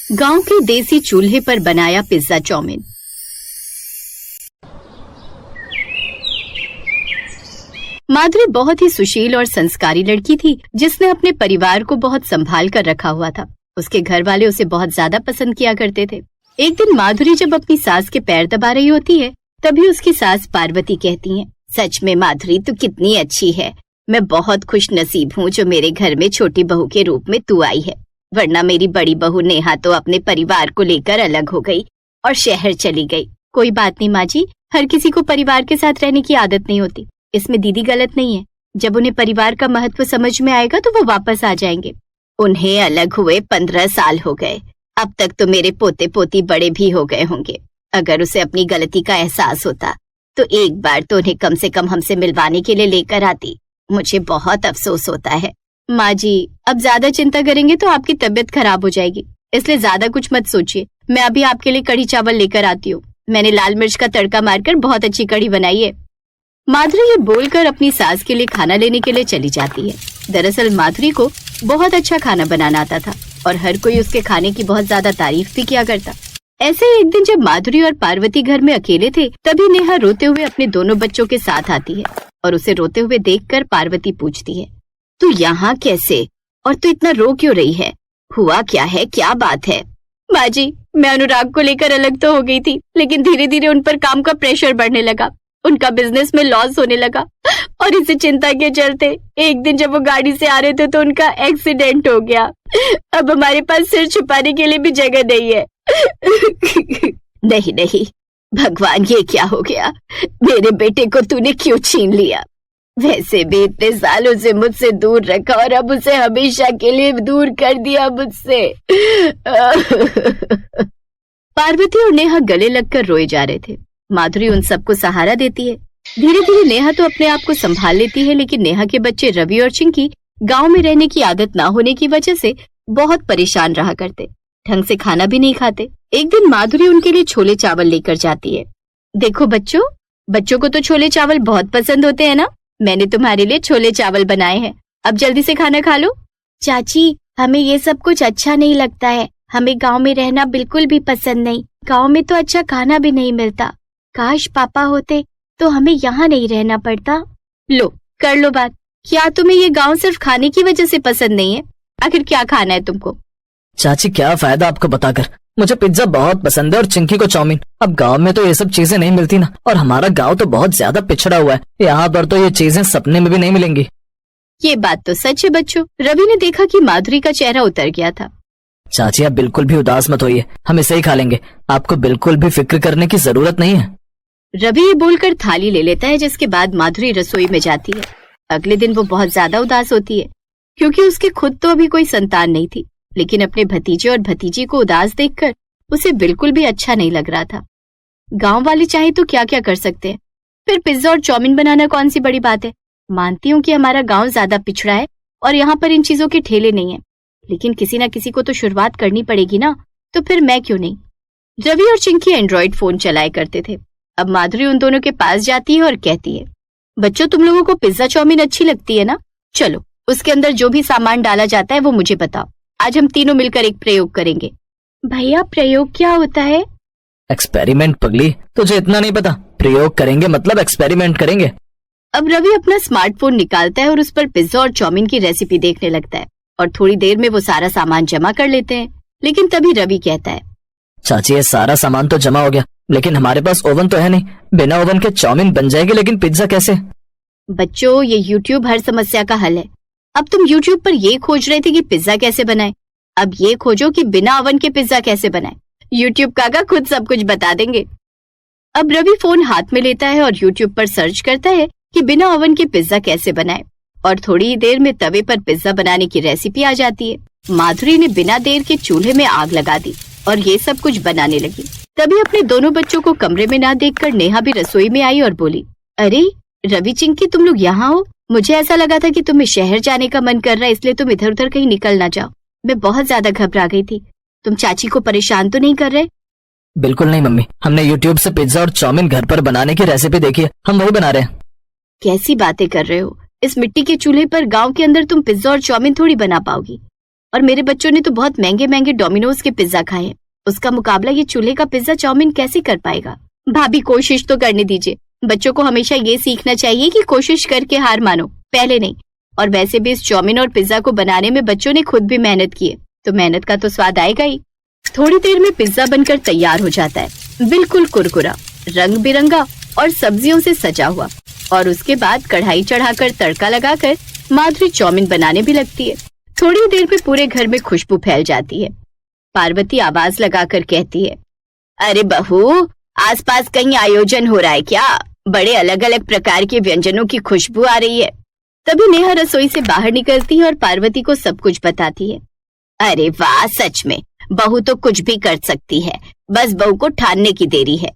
गांव के देसी चूल्हे पर बनाया पिज्जा चाउमीन। माधुरी बहुत ही सुशील और संस्कारी लड़की थी, जिसने अपने परिवार को बहुत संभाल कर रखा हुआ था। उसके घर वाले उसे बहुत ज्यादा पसंद किया करते थे। एक दिन माधुरी जब अपनी सास के पैर दबा रही होती है, तभी उसकी सास पार्वती कहती है, सच में माधुरी तू कितनी अच्छी है। मैं बहुत खुश नसीब हूँ जो मेरे घर में छोटी बहू के रूप में तू आई है, वरना मेरी बड़ी बहू नेहा तो अपने परिवार को लेकर अलग हो गई और शहर चली गई। कोई बात नहीं माँ जी, हर किसी को परिवार के साथ रहने की आदत नहीं होती, इसमें दीदी गलत नहीं है। जब उन्हें परिवार का महत्व समझ में आएगा तो वो वापस आ जाएंगे। उन्हें अलग हुए 15 साल हो गए, अब तक तो मेरे पोते पोती बड़े भी हो गए होंगे। अगर उसे अपनी गलती का एहसास होता तो एक बार तो उन्हें कम से कम हमसे मिलवाने के लिए लेकर आती। मुझे बहुत अफसोस होता है। माँ जी, अब ज्यादा चिंता करेंगे तो आपकी तबीयत खराब हो जाएगी, इसलिए ज्यादा कुछ मत सोचिए। मैं अभी आपके लिए कढ़ी चावल लेकर आती हूँ। मैंने लाल मिर्च का तड़का मारकर बहुत अच्छी कढ़ी बनाई है। माधुरी ये बोलकर अपनी सास के लिए खाना लेने के लिए चली जाती है। दरअसल माधुरी को बहुत अच्छा खाना बनाना आता था और हर कोई उसके खाने की बहुत ज्यादा तारीफ भी किया करता। ऐसे ही एक दिन जब माधुरी और पार्वती घर में अकेले थे, तभी नेहा रोते हुए अपने दोनों बच्चों के साथ आती है और उसे रोते हुए देखकर पार्वती पूछती है, तू यहाँ कैसे और तू इतना रो क्यों रही है? हुआ क्या है, क्या बात है? माँ जी, मैं अनुराग को लेकर अलग तो हो गई थी, लेकिन धीरे धीरे उन पर काम का प्रेशर बढ़ने लगा। उनका बिजनेस में लॉस होने लगा और इसी चिंता के चलते एक दिन जब वो गाड़ी से आ रहे थे तो उनका एक्सीडेंट हो गया। अब हमारे पास सिर छुपाने के लिए भी जगह नहीं है। नहीं नहीं भगवान, ये क्या हो गया? मेरे बेटे को तूने क्यों छीन लिया? वैसे भी इतने सालों से मुझसे दूर रखा और अब उसे हमेशा के लिए दूर कर दिया मुझसे। पार्वती और नेहा गले लगकर रोए जा रहे थे। माधुरी उन सबको सहारा देती है। धीरे धीरे नेहा तो अपने आप को संभाल लेती है, लेकिन नेहा के बच्चे रवि और चिंकी गांव में रहने की आदत ना होने की वजह से बहुत परेशान रहा करते, ढंग से खाना भी नहीं खाते। एक दिन माधुरी उनके लिए छोले चावल लेकर जाती है। देखो बच्चों, बच्चों को तो छोले चावल बहुत पसंद होते हैं ना, मैंने तुम्हारे लिए छोले चावल बनाए हैं, अब जल्दी से खाना खा लो। चाची, हमें ये सब कुछ अच्छा नहीं लगता है, हमें गांव में रहना बिल्कुल भी पसंद नहीं। गांव में तो अच्छा खाना भी नहीं मिलता। काश पापा होते तो हमें यहाँ नहीं रहना पड़ता। लो कर लो बात, क्या तुम्हें ये गांव सिर्फ खाने की वजह से पसंद नहीं है? आखिर क्या खाना है तुमको? चाची, क्या फायदा आपको बताकर, मुझे पिज्जा बहुत पसंद है और चिंकी को चाउमीन। अब गांव में तो ये सब चीजें नहीं मिलती ना, और हमारा गांव तो बहुत ज्यादा पिछड़ा हुआ है, यहाँ पर तो ये चीजें सपने में भी नहीं मिलेंगी। ये बात तो सच है बच्चों। रवि ने देखा कि माधुरी का चेहरा उतर गया था। चाची, आप बिल्कुल भी उदास मत होइए, हम इसे ही खा लेंगे, आपको बिल्कुल भी फिक्र करने की जरूरत नहीं है। रवि ये बोलकर थाली ले लेता है, जिसके बाद माधुरी रसोई में जाती है। अगले दिन वो बहुत ज्यादा उदास होती है, क्योंकि उसके खुद तो अभी कोई संतान नहीं थी, लेकिन अपने भतीजे और भतीजी को उदास देखकर उसे बिल्कुल भी अच्छा नहीं लग रहा था। गांव वाले चाहे तो क्या क्या कर सकते हैं, फिर पिज्जा और चाउमीन बनाना कौन सी बड़ी बात है। मानती हूँ कि हमारा गांव ज्यादा पिछड़ा है और यहाँ पर इन चीजों के ठेले नहीं है, लेकिन किसी न किसी को तो शुरुआत करनी पड़ेगी ना, तो फिर मैं क्यों नहीं। रवि और चिंकी एंड्रॉइड फोन चलाया करते थे। अब माधुरी उन दोनों के पास जाती है और कहती है, बच्चों तुम लोगों को पिज्जा चाउमीन अच्छी लगती है ना? चलो उसके अंदर जो भी सामान डाला जाता है वो मुझे बताओ, आज हम तीनों मिलकर एक प्रयोग करेंगे। भैया, प्रयोग क्या होता है? एक्सपेरिमेंट पगली, तुझे इतना नहीं पता? प्रयोग करेंगे मतलब एक्सपेरिमेंट करेंगे। अब रवि अपना स्मार्टफोन निकालता है और उस पर पिज्जा और चाउमीन की रेसिपी देखने लगता है और थोड़ी देर में वो सारा सामान जमा कर लेते हैं। लेकिन तभी रवि कहता है, चाची, ये सारा सामान तो जमा हो गया, लेकिन हमारे पास ओवन तो है नहीं, बिना ओवन के चाउमीन बन जाएगी, लेकिन पिज्जा कैसे? बच्चों, ये YouTube हर समस्या का हल है। अब तुम YouTube पर ये खोज रहे थे कि पिज्जा कैसे बनाए, अब ये खोजो कि बिना ओवन के पिज्जा कैसे बनाए। YouTube काका खुद सब कुछ बता देंगे। अब रवि फोन हाथ में लेता है और YouTube पर सर्च करता है कि बिना ओवन के पिज्जा कैसे बनाए, और थोड़ी ही देर में तवे पर पिज्जा बनाने की रेसिपी आ जाती है। माधुरी ने बिना देर के चूल्हे में आग लगा दी और ये सब कुछ बनाने लगी। तभी अपने दोनों बच्चों को कमरे में ना देखकर नेहा भी रसोई में आई और बोली, अरे रवि, चिंकी, तुम लोग यहाँ हो? मुझे ऐसा लगा था कि तुम्हें शहर जाने का मन कर रहा है, इसलिए तुम इधर उधर कहीं निकल ना जाओ। मैं बहुत ज्यादा घबरा गई थी। तुम चाची को परेशान तो नहीं कर रहे? बिल्कुल नहीं मम्मी, हमने YouTube से पिज्जा और चाउमीन घर पर बनाने की रेसिपी देखी है, हम वही बना रहे हैं। कैसी बातें कर रहे हो? इस मिट्टी के चूल्हे पर गांव के अंदर तुम पिज्जा और चाउमीन थोड़ी बना पाओगी। और मेरे बच्चों ने तो बहुत महंगे महंगे डोमिनोज के पिज्जा खाए हैं। उसका मुकाबला ये चूल्हे का पिज्जा चाउमीन कैसे कर पाएगा? भाभी कोशिश तो करने दीजिए। बच्चों को हमेशा ये सीखना चाहिए कि कोशिश करके हार मानो, पहले नहीं। और वैसे भी इस चाउमीन और पिज्जा को बनाने में बच्चों ने खुद भी मेहनत की है, तो मेहनत का तो स्वाद आएगा ही। थोड़ी देर में पिज्जा बनकर तैयार हो जाता है, बिल्कुल कुरकुरा, रंग बिरंगा और सब्जियों से सजा हुआ। और उसके बाद कढ़ाई चढ़ाकर तड़का लगाकर माधुरी चाउमीन बनाने भी लगती है। थोड़ी देर में पूरे घर में खुशबू फैल जाती है। पार्वती आवाज लगाकर कहती है, अरे बहू, आसपास कहीं आयोजन हो रहा है क्या? बड़े अलग अलग प्रकार के व्यंजनों की खुशबू आ रही है। तभी नेहा रसोई से बाहर निकलती है और पार्वती को सब कुछ बताती है। अरे वाह, सच में बहू तो कुछ भी कर सकती है, बस बहू को ठानने की देरी है।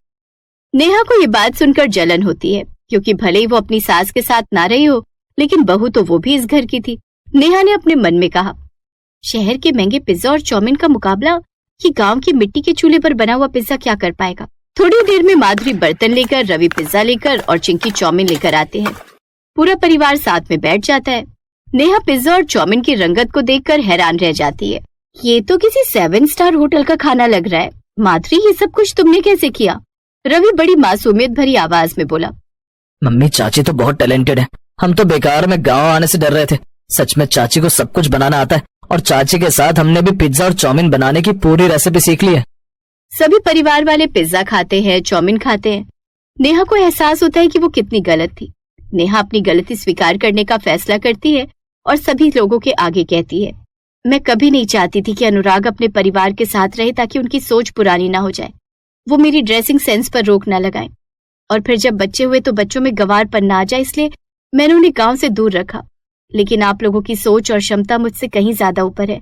नेहा को ये बात सुनकर जलन होती है, क्योंकि भले ही वो अपनी सास के साथ ना रही हो, लेकिन बहू तो वो भी इस घर की थी। नेहा ने अपने मन में कहा, शहर के महंगे पिज्जा और चाउमीन का मुकाबला ये गांव की मिट्टी के चूल्हे पर बना हुआ पिज्जा क्या कर पाएगा? थोड़ी देर में माधुरी बर्तन लेकर, रवि पिज्जा लेकर और चिंकी चाउमीन लेकर आते हैं। पूरा परिवार साथ में बैठ जाता है। नेहा पिज्जा और चाउमीन की रंगत को देखकर हैरान रह जाती है। ये तो किसी 7 स्टार होटल का खाना लग रहा है। माधुरी, ये सब कुछ तुमने कैसे किया? रवि बड़ी मासूमियत भरी आवाज में बोला। मम्मी, चाची तो बहुत टैलेंटेड है। हम तो बेकार में गांव आने से डर रहे थे। सच में चाची को सब कुछ बनाना आता है, और चाची के साथ हमने भी पिज्जा और चाउमीन बनाने की पूरी रेसिपी सीख ली है। सभी परिवार वाले पिज्जा खाते हैं, चाउमीन खाते हैं। नेहा को एहसास होता है कि वो कितनी गलत थी। नेहा अपनी गलती स्वीकार करने का फैसला करती है और सभी लोगों के आगे कहती है, मैं कभी नहीं चाहती थी कि अनुराग अपने परिवार के साथ रहे, ताकि उनकी सोच पुरानी ना हो जाए। वो मेरी ड्रेसिंग सेंस पर रोक ना लगाएं, और फिर जब बच्चे हुए तो बच्चों में गंवारपन ना आ जाए, इसलिए मैंने उन्हें गांव से दूर रखा। लेकिन आप लोगों की सोच और क्षमता मुझसे कहीं ज्यादा ऊपर है।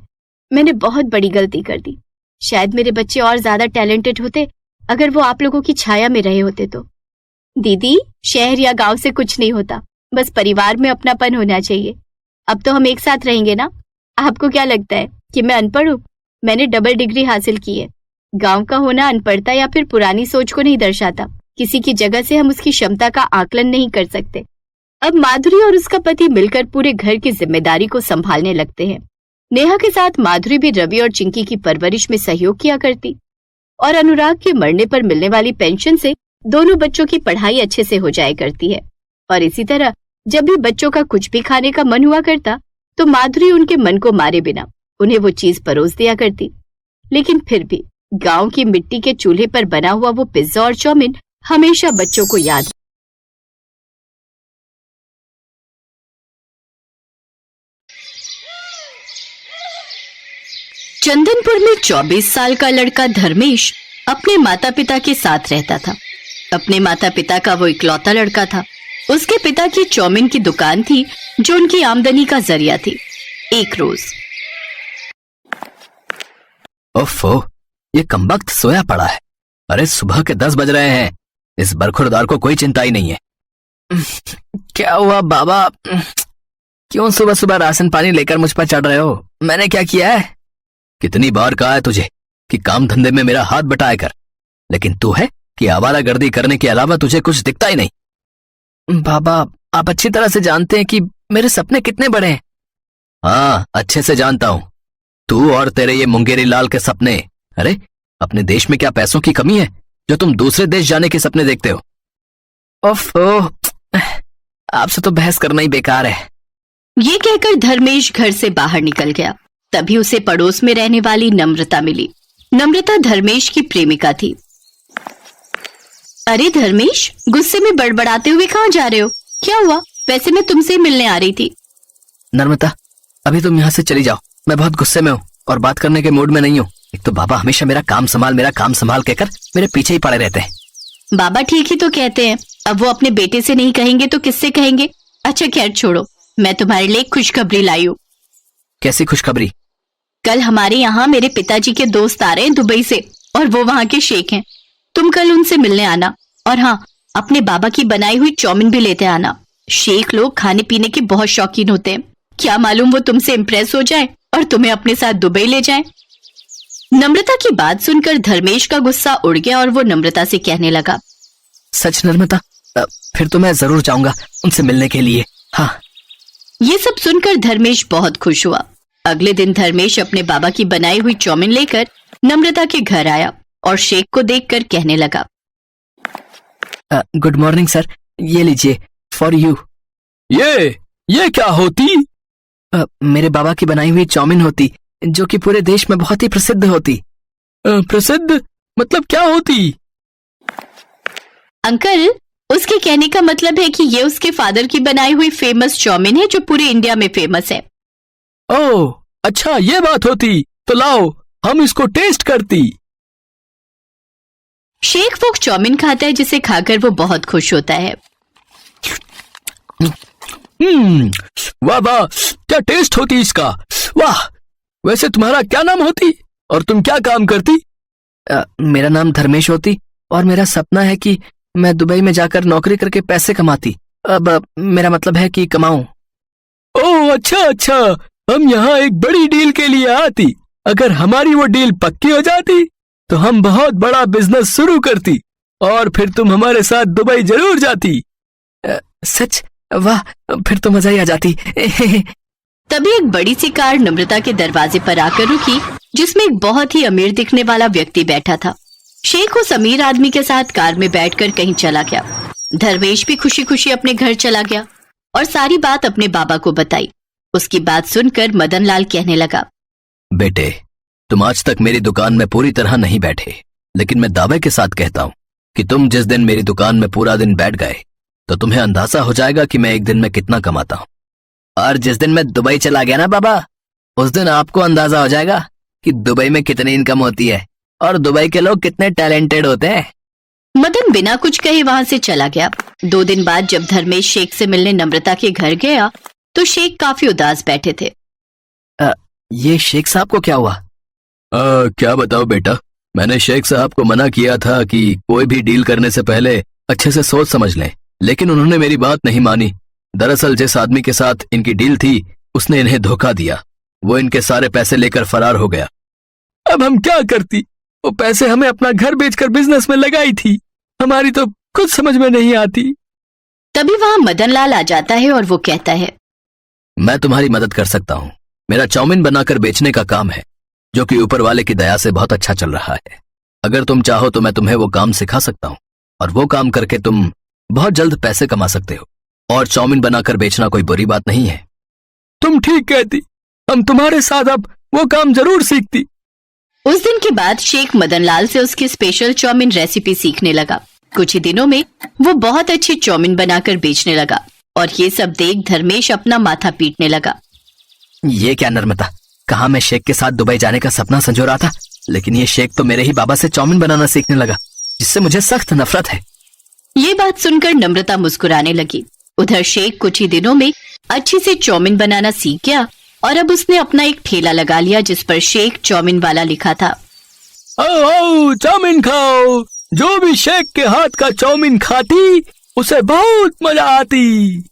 मैंने बहुत बड़ी गलती कर दी। शायद मेरे बच्चे और ज्यादा टैलेंटेड होते अगर वो आप लोगों की छाया में रहे होते तो। दीदी, शहर या गांव से कुछ नहीं होता, बस परिवार में अपनापन होना चाहिए। अब तो हम एक साथ रहेंगे ना? आपको क्या लगता है कि मैं अनपढ़ हूँ? मैंने डबल डिग्री हासिल की है। गांव का होना अनपढ़ता या फिर पुरानी सोच को नहीं दर्शाता। किसी की जगह से हम उसकी क्षमता का आकलन नहीं कर सकते। अब माधुरी और उसका पति मिलकर पूरे घर की जिम्मेदारी को संभालने लगते हैं। नेहा के साथ माधुरी भी रवि और चिंकी की परवरिश में सहयोग किया करती, और अनुराग के मरने पर मिलने वाली पेंशन से दोनों बच्चों की पढ़ाई अच्छे से हो जाया करती है। और इसी तरह जब भी बच्चों का कुछ भी खाने का मन हुआ करता, तो माधुरी उनके मन को मारे बिना उन्हें वो चीज परोस दिया करती। लेकिन फिर भी गांव की मिट्टी के चूल्हे पर बना हुआ वो पिज्जा और चाउमीन हमेशा बच्चों को याद। चंदनपुर में 24 साल का लड़का धर्मेश अपने माता पिता के साथ रहता था। अपने माता पिता का वो इकलौता लड़का था। उसके पिता की चाउमीन की दुकान थी, जो उनकी आमदनी का जरिया थी। एक रोज, ओफो, ये कमबख्त सोया पड़ा है। अरे सुबह के 10 बज रहे हैं। इस बरखुरदार को कोई चिंता ही नहीं है। क्या हुआ बाबा? क्यों सुबह सुबह राशन पानी लेकर मुझ पर चढ़ रहे हो? मैंने क्या किया है? कितनी बार कहा है तुझे कि काम धंधे में मेरा हाथ बटाया कर, लेकिन तू है कि आवारागर्दी करने के अलावा तुझे कुछ दिखता ही नहीं। बाबा, आप अच्छी तरह से जानते हैं कि मेरे सपने कितने बड़े हैं। हाँ, अच्छे से जानता हूं। तू और तेरे ये मुंगेरी लाल के सपने। अरे, अपने देश में क्या पैसों की कमी है जो तुम दूसरे देश जाने के सपने देखते हो? ओफो, आपसे तो बहस करना ही बेकार है। ये कहकर धर्मेश घर से बाहर निकल गया। तभी उसे पड़ोस में रहने वाली नम्रता मिली। नम्रता धर्मेश की प्रेमिका थी। अरे धर्मेश, गुस्से में बड़बड़ाते हुए कहाँ जा रहे हो? क्या हुआ? वैसे मैं तुमसे मिलने आ रही थी। नर्मदा, अभी तुम यहाँ से चली जाओ। मैं बहुत गुस्से में हूँ और बात करने के मूड में नहीं हूँ। एक तो बाबा हमेशा मेरा काम संभाल कहकर मेरे पीछे ही पड़े रहते हैं। बाबा ठीक ही तो कहते हैं। अब वो अपने बेटे से नहीं कहेंगे तो किससे कहेंगे? अच्छा खैर छोड़ो, मैं तुम्हारे लिए खुशखबरी लाई हूँ। कैसी खुशखबरी? कल हमारे यहाँ मेरे पिताजी के दोस्त आ रहे हैं दुबई से, और वो वहाँ के शेख हैं। तुम कल उनसे मिलने आना, और हाँ, अपने बाबा की बनाई हुई चाउमीन भी लेते आना। शेख लोग खाने पीने के बहुत शौकीन होते हैं। क्या मालूम वो तुमसे इम्प्रेस हो जाए और तुम्हें अपने साथ दुबई ले जाए। नम्रता की बात सुनकर धर्मेश का गुस्सा उड़ गया और वो नम्रता से कहने लगा, सच नर्मदा? फिर तो मैं जरूर जाऊंगा उनसे मिलने के लिए। हाँ। ये सब सुनकर धर्मेश बहुत खुश हुआ। अगले दिन धर्मेश अपने बाबा की बनाई हुई चाउमीन लेकर नम्रता के घर आया और शेख को देखकर कहने लगा, गुड मॉर्निंग सर, ये लीजिए फॉर यू। ये क्या होती? मेरे बाबा की बनाई हुई चाउमीन होती, जो कि पूरे देश में बहुत ही प्रसिद्ध होती। प्रसिद्ध मतलब क्या होती? अंकल, उसके कहने का मतलब है कि ये उसके फादर की बनाई हुई फेमस चाउमीन है जो पूरे इंडिया में फेमस है। ओह अच्छा, ये बात होती, तो लाओ हम इसको टेस्ट करती। शेख वो चाउमीन खाता है जिसे खाकर वो बहुत खुश होता है। वाह वाह, क्या टेस्ट होती इसका, वाह। वैसे तुम्हारा क्या नाम होती और तुम क्या काम करती? मेरा नाम धर्मेश होती और मेरा सपना है कि मैं दुबई में जाकर नौकरी करके पैसे कमाती। अब मेरा मतलब है कि कमाऊं। ओह अच्छा अच्छा, हम यहाँ एक बड़ी डील के लिए आती। अगर हमारी वो डील पक्की हो जाती तो हम बहुत बड़ा बिजनेस शुरू करती और फिर तुम हमारे साथ दुबई जरूर जाती। सच? वाह, फिर तो मजा ही आ जाती। तभी एक बड़ी सी कार नम्रता के दरवाजे पर आकर रुकी, जिसमें एक बहुत ही अमीर दिखने वाला व्यक्ति बैठा था। शेख उस अमीर आदमी के साथ कार में बैठकर कहीं चला गया। धर्मेश भी खुशी खुशी अपने घर चला गया और सारी बात अपने बाबा को बताई। उसकी बात सुनकर मदन लाल कहने लगा, बेटे, तुम आज तक मेरी दुकान में पूरी तरह नहीं बैठे, लेकिन मैं दावे के साथ कहता हूँ कि तुम जिस दिन मेरी दुकान में पूरा दिन बैठ गए तो तुम्हें अंदाजा हो जाएगा कि मैं एक दिन में कितना कमाता हूँ। और जिस दिन मैं दुबई चला गया ना बाबा, उस दिन आपको अंदाजा हो जाएगा कि दुबई में कितनी इनकम होती है और दुबई के लोग कितने टैलेंटेड होते हैं। मदन बिना कुछ कहे वहां से चला गया। 2 दिन बाद जब धर्मेश शेख से मिलने नम्रता के घर गया तो शेख काफी उदास बैठे थे। ये शेख साहब को क्या हुआ? क्या बताओ बेटा, मैंने शेख साहब को मना किया था कि कोई भी डील करने से पहले अच्छे से सोच समझ लें, लेकिन उन्होंने मेरी बात नहीं मानी। दरअसल जिस आदमी के साथ इनकी डील थी उसने इन्हें धोखा दिया। वो इनके सारे पैसे लेकर फरार हो गया। अब हम क्या करती? वो पैसे हमें अपना घर बेचकर बिजनेस में लगाई थी। हमारी तो कुछ समझ में नहीं आती। तभी वहाँ मदन लाल आ जाता है और वो कहता है, मैं तुम्हारी मदद कर सकता हूँ। मेरा चाउमीन बनाकर बेचने का काम है, जो कि ऊपर वाले की दया से बहुत अच्छा चल रहा है। अगर तुम चाहो तो मैं तुम्हें वो काम सिखा सकता हूँ और वो काम करके तुम बहुत जल्द पैसे कमा सकते हो। और चाउमीन बनाकर बेचना कोई बुरी बात नहीं है। तुम ठीक कहती, हम तुम्हारे साथ अब वो काम जरूर सीखती। उस दिन के बाद शेख मदन लाल से उसकी स्पेशल चाउमीन रेसिपी सीखने लगा। कुछ ही दिनों में वो बहुत अच्छी चाउमीन बनाकर बेचने लगा और ये सब देख धर्मेश अपना माथा पीटने लगा। ये क्या नर्मदा, कहा मैं शेख के साथ दुबई जाने का सपना संजो रहा था, लेकिन ये शेख तो मेरे ही बाबा से चाउमीन बनाना सीखने लगा, जिससे मुझे सख्त नफरत है। ये बात सुनकर नम्रता मुस्कुराने लगी। उधर शेख कुछ ही दिनों में अच्छी से चाउमीन बनाना सीख गया और अब उसने अपना एक ठेला लगा लिया जिस पर शेख चाउमीन वाला लिखा था। आओ आओ चाउमीन खाओ, जो भी शेख के हाथ का चाउमीन खाती उसे बहुत मजा आती।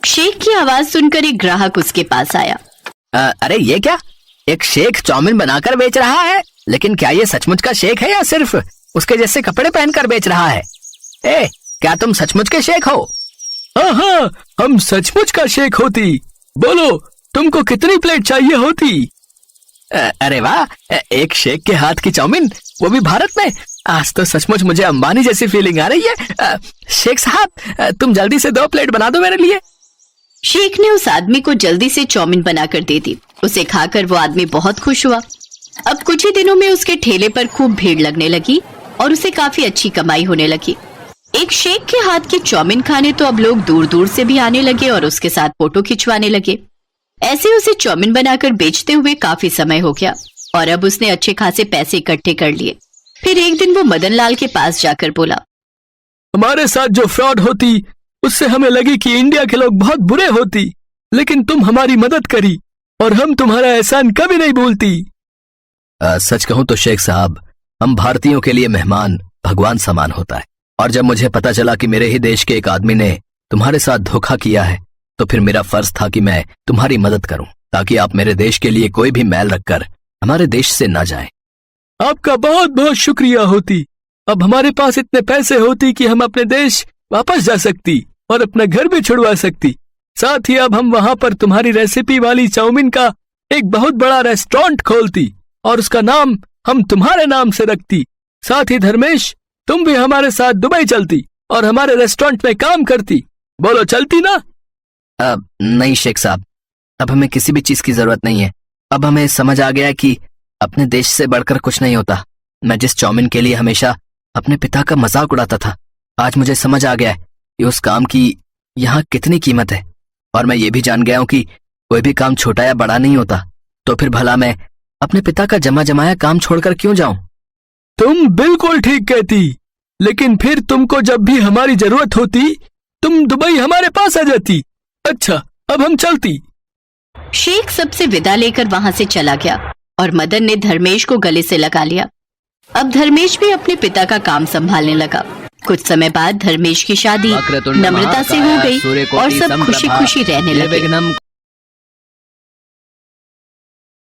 शेख की आवाज सुनकर एक ग्राहक उसके पास आया। अरे ये क्या, एक शेख चाउमीन बनाकर बेच रहा है? लेकिन क्या ये सचमुच का शेख है या सिर्फ उसके जैसे कपड़े पहनकर बेच रहा है? क्या तुम सचमुच के शेख हो? हाँ हाँ, हम सचमुच का शेख होती। बोलो तुमको कितनी प्लेट चाहिए होती? अरे वाह, एक शेख के हाथ की चाउमीन, वो भी भारत में। आज तो सचमुच मुझे अंबानी जैसी फीलिंग आ रही है। शेख साहब, तुम जल्दी से 2 प्लेट बना दो मेरे लिए। शेख ने उस आदमी को जल्दी से चाउमीन बनाकर दे दी। उसे खाकर वो आदमी बहुत खुश हुआ। अब कुछ ही दिनों में उसके ठेले पर खूब भीड़ लगने लगी और उसे काफी अच्छी कमाई होने लगी। एक शेख के हाथ की चाउमीन खाने तो अब लोग दूर दूर से भी आने लगे और उसके साथ फोटो खिंचवाने लगे। ऐसे उसे चाउमीन बनाकर बेचते हुए काफी समय हो गया और अब उसने अच्छे खासे पैसे इकट्ठे कर लिए। फिर एक दिन वो मदन लाल के पास जाकर बोला, हमारे साथ जो फ्रॉड होती उससे हमें लगी कि इंडिया के लोग बहुत बुरे होती, लेकिन तुम हमारी मदद करी और हम तुम्हारा एहसान कभी नहीं भूलती। सच कहूं तो शेख साहब, हम भारतीयों के लिए मेहमान भगवान समान होता है, और जब मुझे पता चला कि मेरे ही देश के एक आदमी ने तुम्हारे साथ धोखा किया है तो फिर मेरा फर्ज था कि मैं तुम्हारी मदद करूं, ताकि आप मेरे देश के लिए कोई भी मैल रखकर हमारे देश से ना जाएं। आपका बहुत बहुत शुक्रिया होती। अब हमारे पास इतने पैसे होती कि हम अपने देश वापस जा सकती और अपना घर भी छुड़वा सकती। साथ ही अब हम वहां पर तुम्हारी रेसिपी वाली चाउमीन का एक बहुत बड़ा रेस्टोरेंट खोलती और उसका नाम हम तुम्हारे नाम से रखती। साथ ही धर्मेश, तुम भी हमारे साथ दुबई चलती और हमारे रेस्टोरेंट में काम करती। बोलो, चलती ना? नहीं शेख साहब, अब हमें किसी भी चीज की जरूरत नहीं है। अब हमें समझ आ गया है कि अपने देश से बढ़कर कुछ नहीं होता। मैं जिस चाउमीन के लिए हमेशा अपने पिता का मजाक उड़ाता था, आज मुझे समझ आ गया है कि उस काम की यहाँ कितनी कीमत है। और मैं ये भी जान गया हूँ कि कोई भी काम छोटा या बड़ा नहीं होता। तो फिर भला मैं अपने पिता का जमा जमाया काम छोड़कर क्यों जाऊं? तुम बिल्कुल ठीक कहती, लेकिन फिर तुमको जब भी हमारी जरूरत होती तुम दुबई हमारे पास आ जाती। अच्छा, अब हम चलती। शेख सबसे विदा लेकर वहां से चला गया और मदन ने धर्मेश को गले से लगा लिया। अब धर्मेश भी अपने पिता का काम संभालने लगा। कुछ समय बाद धर्मेश की शादी नम्रता से हो गई और सब खुशी खुशी रहने लगे।